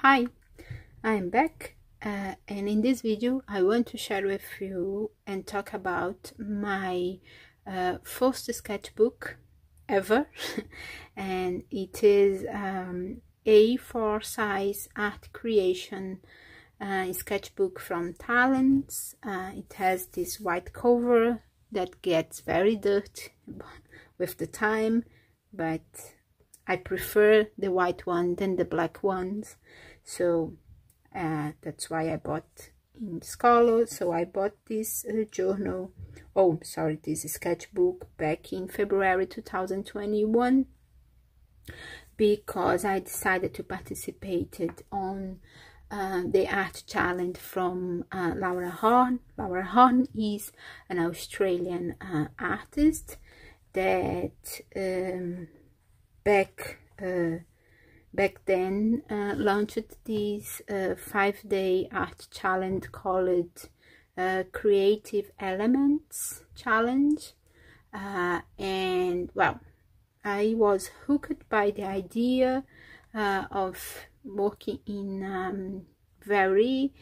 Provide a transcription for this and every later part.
Hi, I'm back and in this video I want to share with you and talk about my first sketchbook ever and it is A4 size art creation sketchbook from Talents. It has this white cover that gets very dirty with the time, but I prefer the white one than the black ones, so that's why I bought in Scholar. So I bought this this sketchbook back in February 2021 because I decided to participate on the art challenge from Laura Horn. Laura Horn is an Australian artist that back then launched this 5-day art challenge called Creative Elements Challenge, and well, I was hooked by the idea of working in very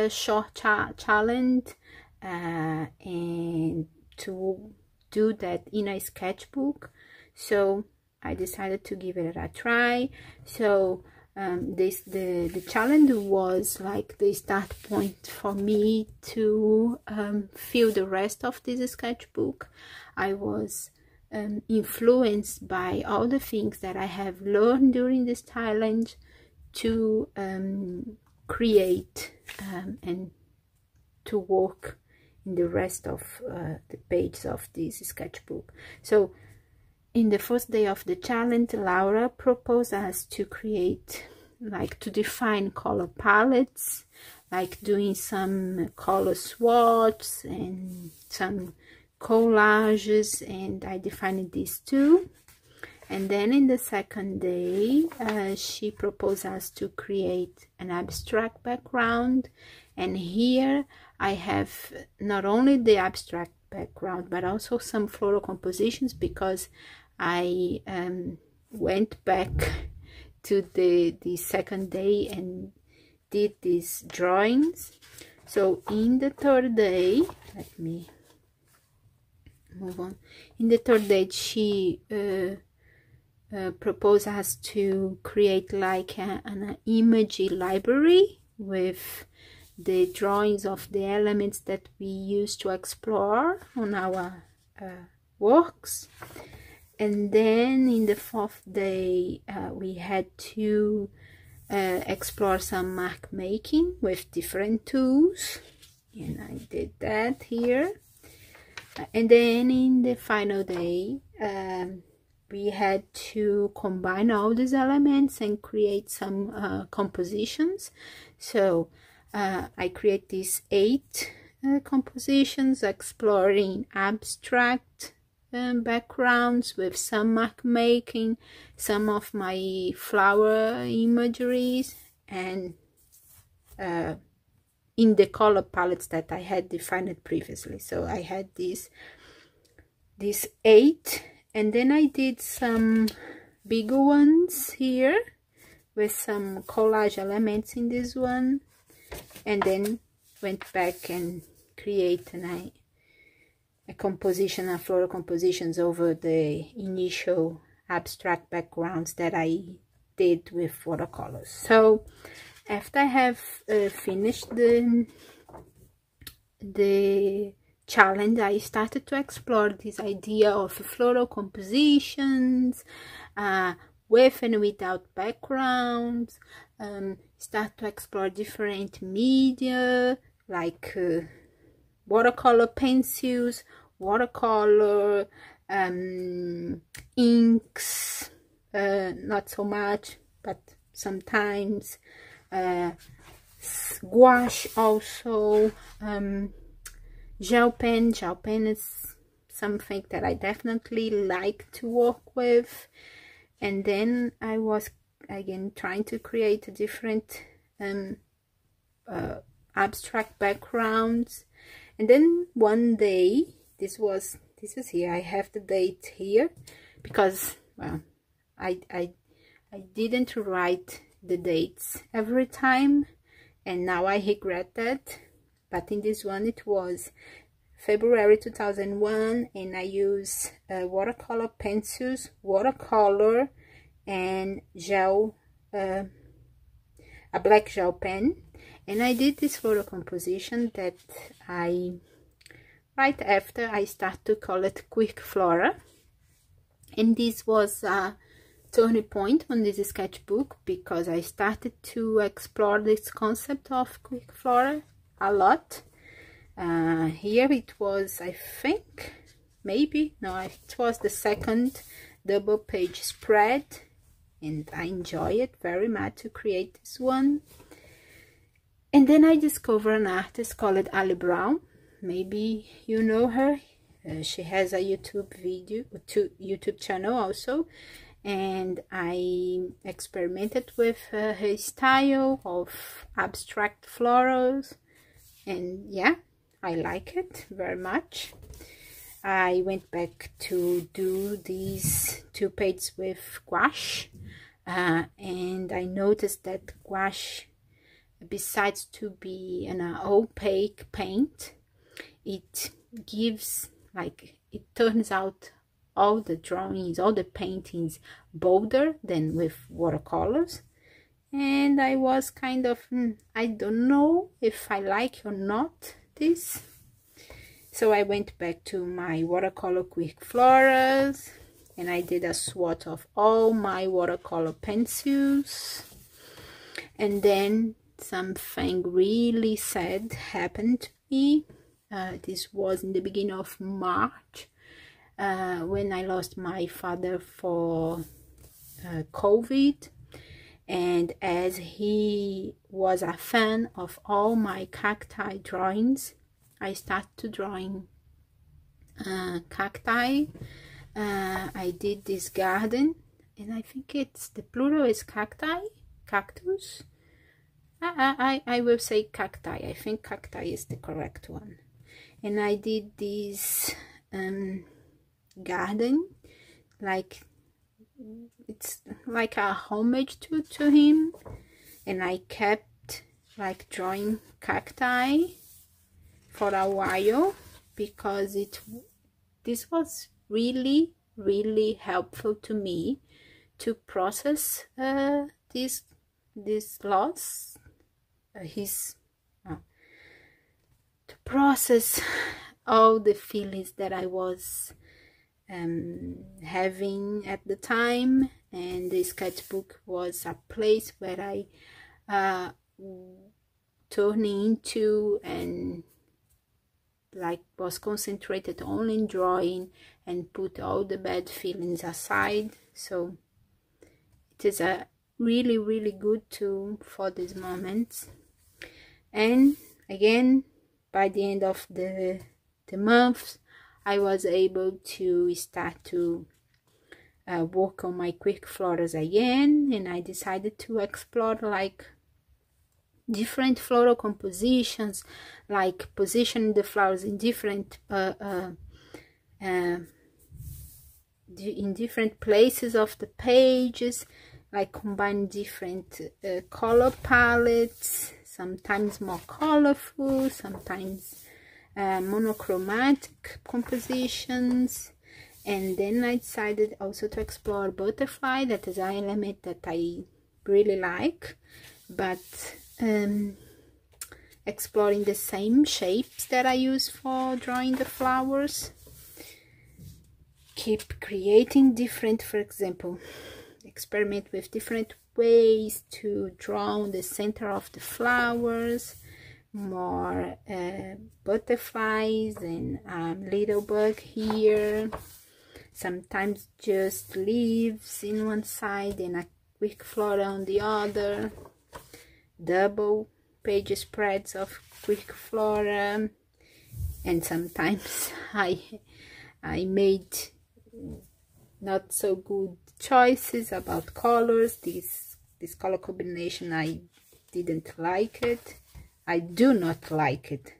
short challenge and to do that in a sketchbook. So I decided to give it a try. So the challenge was like the start point for me to fill the rest of this sketchbook. I was influenced by all the things that I have learned during this challenge to create and to work in the rest of the pages of this sketchbook. So in the first day of the challenge, Laura proposed us to create, like to define color palettes, like doing some color swatches and some collages, and I defined these two. And then in the second day, she proposed us to create an abstract background. And here I have not only the abstract background, but also some floral compositions, because I went back to the second day and did these drawings. So in the third day, let me move on. In the third day, she proposed us to create like an image library with the drawings of the elements that we use to explore on our works. And then in the fourth day, we had to explore some mark making with different tools, and I did that here. And then in the final day, we had to combine all these elements and create some compositions. So I create these 8 compositions exploring abstract backgrounds with some mark making, some of my flower imageries, and in the color palettes that I had defined previously. So I had these 8, and then I did some bigger ones here with some collage elements in this one, and then went back and created a composition of floral compositions over the initial abstract backgrounds that I did with watercolors. So after I have finished the challenge, I started to explore this idea of floral compositions with and without backgrounds, start to explore different media like watercolor pencils, watercolor, inks, not so much, but sometimes, gouache also, gel pen. Gel pen is something that I definitely like to work with. And then I was again trying to create a different abstract backgrounds. And then one day, this is here, I have the date here because, well, I didn't write the dates every time, and now I regret that. But in this one it was February 2001, and I use watercolor pencils, watercolor, and gel, a black gel pen. And I did this photo composition that right after I start to call it Quick Flora. And this was a turning point on this sketchbook, because I started to explore this concept of Quick Flora a lot. Here it was, I think, maybe, no, it was the second double page spread, and I enjoy it very much to create this one. And then I discovered an artist called Ali Brown. Maybe you know her. She has a YouTube channel also, and I experimented with her style of abstract florals, and yeah, I like it very much. I went back to do these 2 pages with gouache, and I noticed that gouache, besides to be an opaque paint, it gives, like, it turns out all the drawings, all the paintings bolder than with watercolors. And I was kind of, I don't know if I like or not this. So I went back to my watercolor Quick Floras, and I did a swatch of all my watercolor pencils. And then something really sad happened to me. This was in the beginning of March, when I lost my father for COVID. And as he was a fan of all my cacti drawings, I started drawing cacti. I did this garden, and I think it's, the plural is cacti, cactus. I will say cacti. I think cacti is the correct one. And I did this garden, like, it's like a homage to him, and I kept like drawing cacti for a while, because this was really helpful to me to process this loss, to process all the feelings that I was having at the time. And the sketchbook was a place where I turned into, and like was concentrated only in drawing and put all the bad feelings aside. So it is a really good tool for these moments. And again, by the end of the month, I was able to start to work on my Quick Floras again, and I decided to explore like different floral compositions, like positioning the flowers in different places of the pages, like combine different color palettes, sometimes more colorful, sometimes monochromatic compositions. And then I decided also to explore butterfly. That is an element that I really like, but exploring the same shapes that I use for drawing the flowers. Keep creating different, for example, experiment with different ways to draw on the center of the flowers, more butterflies and little bug here, sometimes just leaves in one side and a Quick Flora on the other, double page spreads of Quick Flora. And sometimes I made not so good choices about colors. This color combination, I didn't like it. I do not like it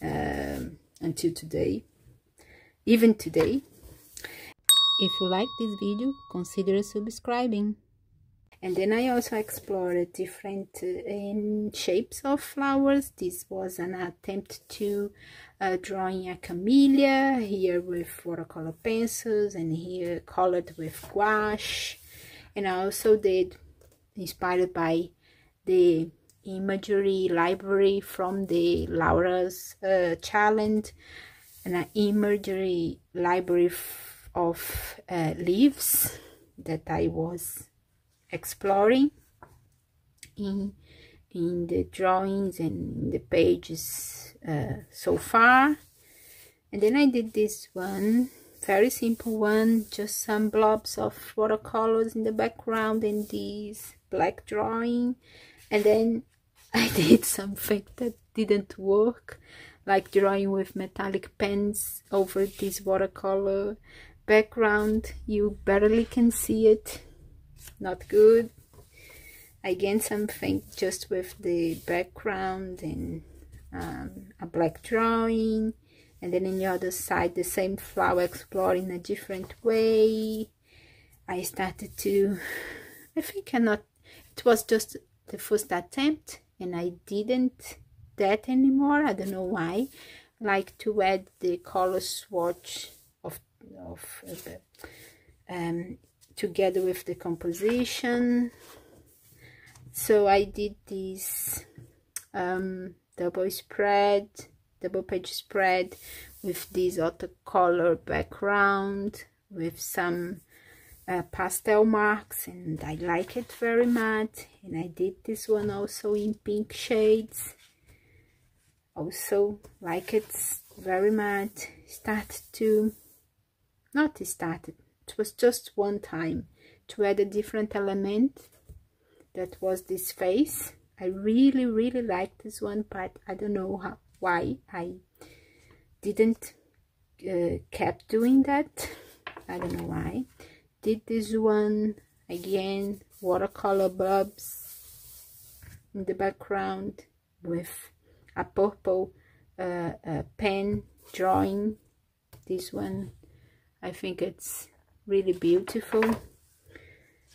until today, even today. If you like this video, consider subscribing. And then I also explored different shapes of flowers. This was an attempt to drawing a camellia, here with watercolor pencils, and here colored with gouache. And I also did, inspired by the imagery library from the Laura's challenge, and an imagery library of leaves that I was exploring in the drawings and in the pages so far. And then I did this one, very simple one, just some blobs of watercolors in the background and this black drawing. And then I did something that didn't work, like drawing with metallic pens over this watercolor background. You barely can see it, not good. Again, something just with the background and a black drawing, and then in the other side the same flower explored in a different way. I started to, I think it was just the first attempt, and I didn't that anymore. I don't know why. I like to add the color swatch of together with the composition. So I did this double page spread with this watercolor background with some pastel marks, and I like it very much. And I did this one also in pink shades, also like it very much. It was just one time to add a different element. That was this face. I really like this one, but I don't know why I didn't kept doing that. I don't know why. Did this one again, watercolor blobs in the background with a purple pen drawing. This one, I think it's really beautiful.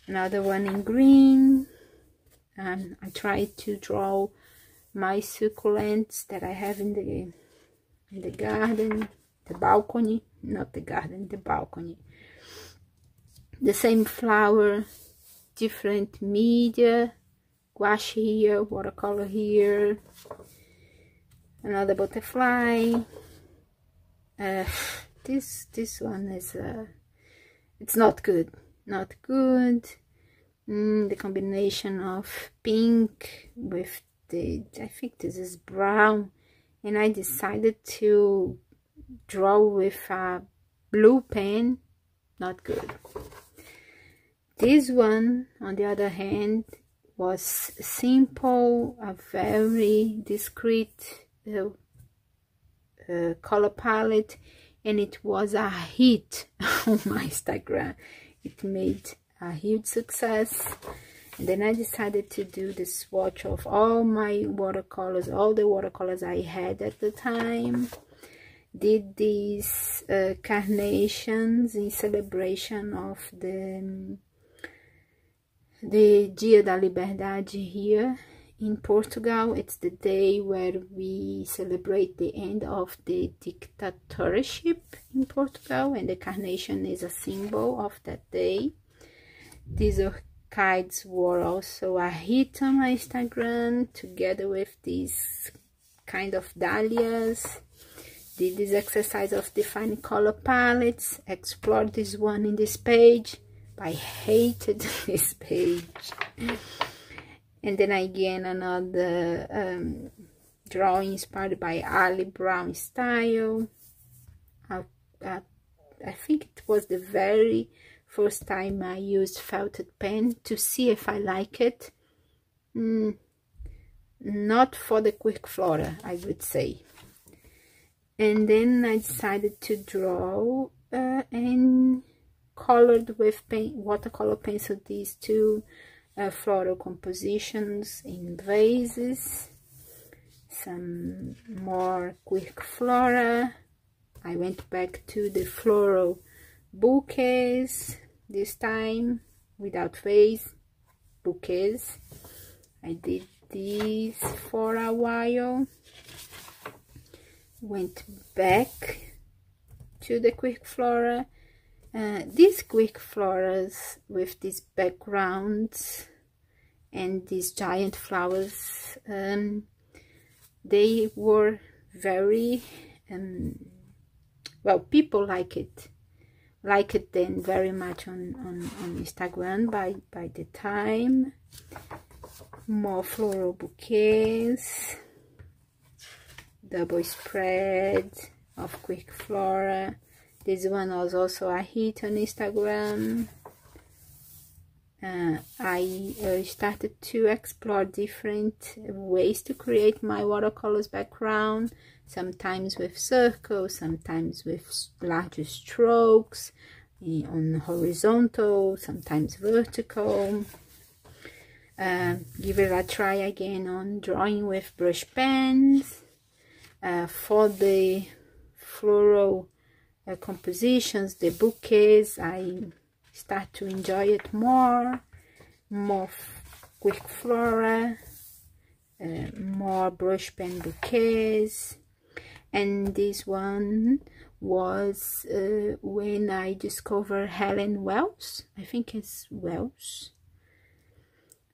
Another one in green. And I tried to draw my succulents that I have in the garden, the balcony, not the garden, the balcony. The same flower, different media, gouache here, watercolor here, another butterfly. This one is it's not good, the combination of pink with I think this is brown, and I decided to draw with a blue pen. Not good. This one, on the other hand, was simple, a very discreet color palette, and it was a hit on my Instagram. It made a huge success. And then I decided to do the swatch of all my watercolors, all the watercolors I had at the time. Did these carnations in celebration of the Dia da Liberdade here in Portugal. It's the day where we celebrate the end of the dictatorship in Portugal, and the carnation is a symbol of that day. These orchids were also a hit on my Instagram, together with these kind of dahlias. Did this exercise of defining color palettes, explored this one in this page. I hated this page. And then again another drawing inspired by Ali Brown style. I think it was the very first time I used felted pen to see if I like it. Not for the quick flora, I would say. And then I decided to draw and colored with watercolor pencil these two floral compositions in vases. Some more quick flora. I went back to the floral bouquets this time without vase. bouquets. I did these for a while, went back to the quick flora. These quick floras with these backgrounds and these giant flowers, they were very well, people like it then very much on Instagram by the time. More floral bouquets, double spread of quick flora. This one was also a hit on Instagram. I started to explore different ways to create my watercolors background, sometimes with circles, sometimes with larger strokes on horizontal, sometimes vertical. Give it a try again on drawing with brush pens. For the floral compositions, the bouquets, I start to enjoy it more quick flora, more brush pen bouquets. And this one was when I discovered Helen Wells, I think it's Wells,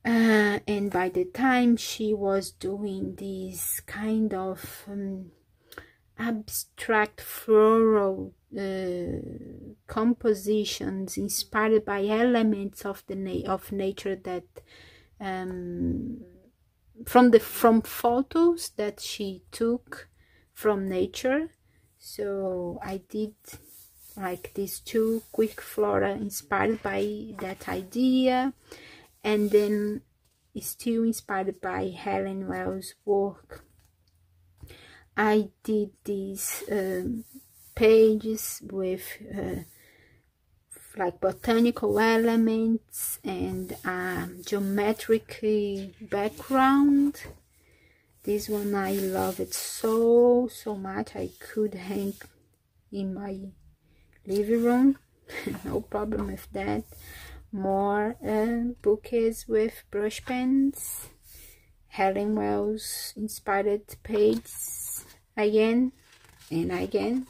and by the time she was doing these kind of abstract floral compositions inspired by elements of nature that from photos that she took from nature. So I did like these two quick flora inspired by that idea, and then still inspired by Helen Wells' work. I did these pages with like botanical elements and geometric background. This one I love it so much. I could hang in my living room, no problem with that. More bouquets with brush pens, Helen Wells inspired pages again and again.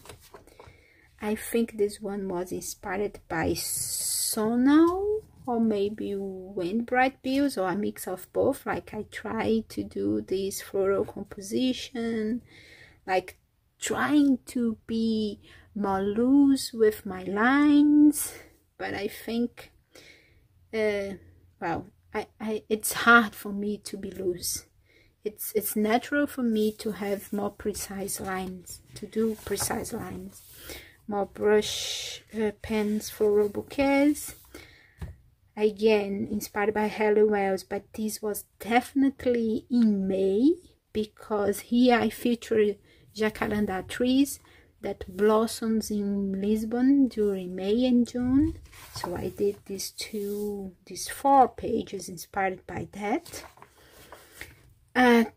I think this one was inspired by Sonal or maybe Wendy Brightbill, or a mix of both. Like I try to do this floral composition, like trying to be more loose with my lines, but I think well, it's hard for me to be loose. It's natural for me to have more precise lines, to do precise lines. More brush pens, floral bouquets, again inspired by Helen Wells, but this was definitely in May, because here I featured jacaranda trees that blossoms in Lisbon during May and June. So I did these 4 pages inspired by that. An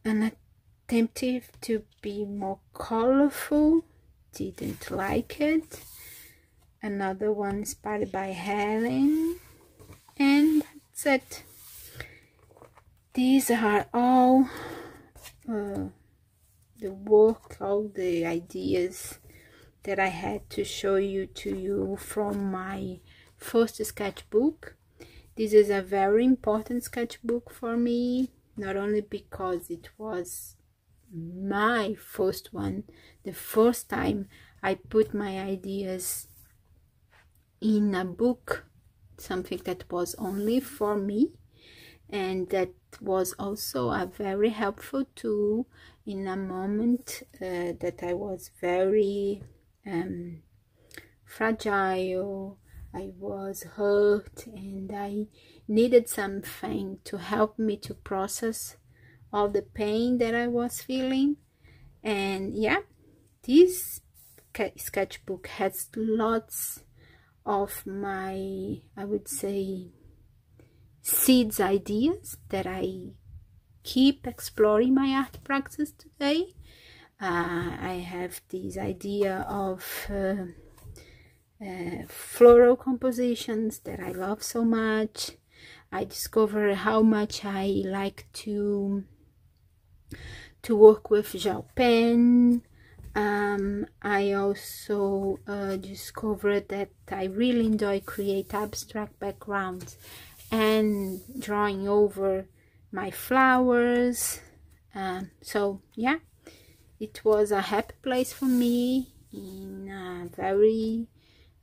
attempt to be more colorful, didn't like it. Another one inspired by Helen, and that's it. These are all the work, all the ideas that I had to show to you from my first sketchbook. This is a very important sketchbook for me, not only because it was my first one, the first time I put my ideas in a book, something that was only for me, and that was also a very helpful tool in a moment that I was very fragile, I was hurt, and I needed something to help me to process all the pain that I was feeling. And yeah, this sketchbook has lots of my, I would say, seeds ideas that I keep exploring my art practice today. I have this idea of floral compositions that I love so much. I discovered how much I like to work with gel pen. I also discovered that I really enjoy create abstract backgrounds and drawing over my flowers. So yeah, it was a happy place for me in a very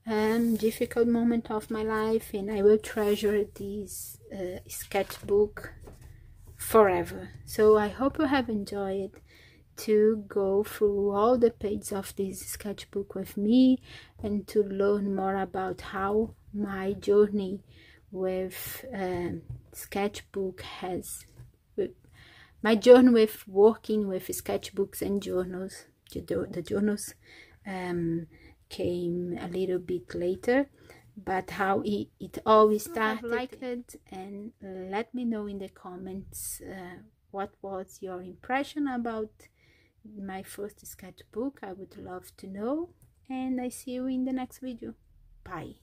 difficult moment of my life, and I will treasure this sketchbook forever. So I hope you have enjoyed to go through all the pages of this sketchbook with me and to learn more about how my journey with sketchbook has, my journey with working with sketchbooks and journals. The journals came a little bit later, but how it always started. And let me know in the comments what was your impression about my first sketchbook. I would love to know, and I see you in the next video. Bye.